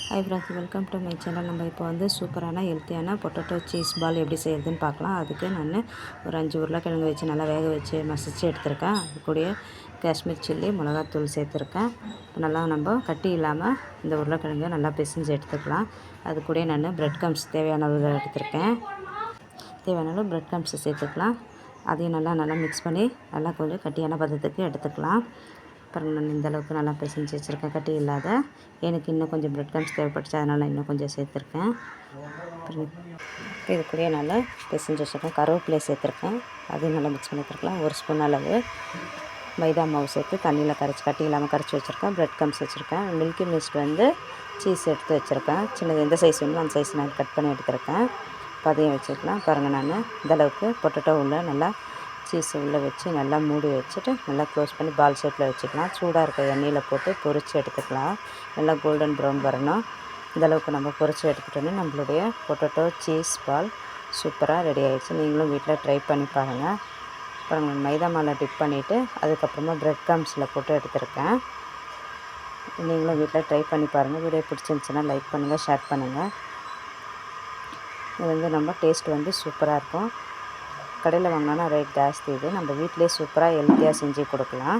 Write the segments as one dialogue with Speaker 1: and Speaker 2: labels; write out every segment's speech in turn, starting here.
Speaker 1: Hi friends, welcome to my channel. நம்ம இப்போ வந்து சூப்பரான ஹெல்த்தியான பொட்டேட்டோ சீஸ் பால் எப்படி செய்கிறதுன்னு பார்க்கலாம். அதுக்கு நான் ஒரு 5 உருளைக்கிழங்கு வச்சு நல்லா வேக வச்சு மசிச்சு எடுத்துருக்கேன். அது கூடயே காஷ்மீர் சில்லி மிளகாத்தூள் சேர்த்துருக்கேன். நல்லா நம்ம கட்டி இல்லாமல் இந்த உருளைக்கிழங்கு நல்லா பிசைஞ்சு எடுத்துக்கலாம். அது கூட நான் ப்ரெட் கம்ஸ் தேவையான அளவு எடுத்துருக்கேன். தேவையான அளவு ப்ரெட் கம்ஸை சேர்த்துக்கலாம். அதையும் நல்லா மிக்ஸ் பண்ணி நல்லா கொஞ்சம் கட்டியான பதத்துக்கு எடுத்துக்கலாம். அப்புறம் நான் இந்தளவுக்கு நல்லா பிசைஞ்சு வச்சுருக்கேன், கட்டி இல்லாத. எனக்கு இன்னும் கொஞ்சம் ப்ரெட் கம்ஸ் தேவைப்பட்டுச்சு, அதனால் இன்னும் கொஞ்சம் சேர்த்துருக்கேன். அப்புறம் இது கூடயே நல்லா பிசைஞ்சு வச்சுருக்கேன். கருவேப்பிலையை சேர்த்துருக்கேன், அதையும் நல்லா மிக்ஸ் பண்ணி எடுத்துருக்கலாம். 1 ஸ்பூன் அளவு மைதா மாவு சேர்த்து தண்ணியில் கரைச்சி கட்டி இல்லாமல் கரைச்சி வச்சுருக்கேன். ப்ரெட் கம்ஸ் வச்சுருக்கேன். மில்கி மிஸ்ட் வந்து சீஸ் எடுத்து வச்சுருக்கேன். சின்னது எந்த சைஸ் வேணுமோ அந்த சைஸ் நான் கட் பண்ணி எடுத்துருக்கேன். இப்போ அதையும் வச்சுக்கலாம். பாருங்கள், நான் இந்தளவுக்கு பொட்டேட்டோ உள்ள நல்லா சீஸ் உள்ளே வச்சு நல்லா மூடி வச்சுட்டு நல்லா க்ளோஸ் பண்ணி பால் ஷேப்பில் வச்சுக்கலாம். சூடாக இருக்க எண்ணெயில் போட்டு பொரித்து எடுத்துக்கலாம். நல்லா கோல்டன் ப்ரௌன் வரணும். இந்தளவுக்கு நம்ம பொரித்து எடுத்துட்டோன்னே நம்மளுடைய பொட்டேட்டோ சீஸ் பால் சூப்பராக ரெடி ஆகிடுச்சு. நீங்களும் வீட்டில் ட்ரை பண்ணி பாருங்கள். அப்புறம் மைதா மாவில் டிப் பண்ணிவிட்டு அதுக்கப்புறமா ப்ரெட் கம்ஸில் போட்டு எடுத்துருக்கேன். நீங்களும் வீட்டில் ட்ரை பண்ணி பாருங்கள். வீடியோ பிடிச்சிருந்துச்சுன்னா லைக் பண்ணுங்கள், ஷேர் பண்ணுங்கள். இது வந்து நம்ம டேஸ்ட் வந்து சூப்பராக இருக்கும். கடையில் வாங்கினா ரேட் ஜாஸ்தி. இது நம்ம வீட்டிலே சூப்பராக ஹெல்த்தியாக செஞ்சு கொடுக்கலாம்.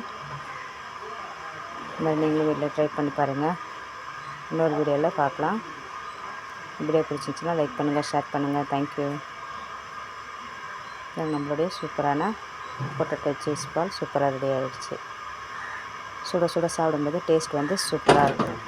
Speaker 1: இந்த மாதிரி நீங்களும் வீட்டில் ட்ரை பண்ணி பாருங்கள். இன்னொரு வீடியோவில் பார்க்கலாம். வீடியோ பிடிச்சிருந்துச்சுன்னா லைக் பண்ணுங்கள், ஷேர் பண்ணுங்கள். தேங்க்யூ. நம்மளுடைய சூப்பரான பொட்டேட்டோ சீஸ் பால் சூப்பராக ரெடி ஆகிடுச்சு. சுட சுட சாப்பிடும்போது டேஸ்ட் வந்து சூப்பராக இருக்கும்.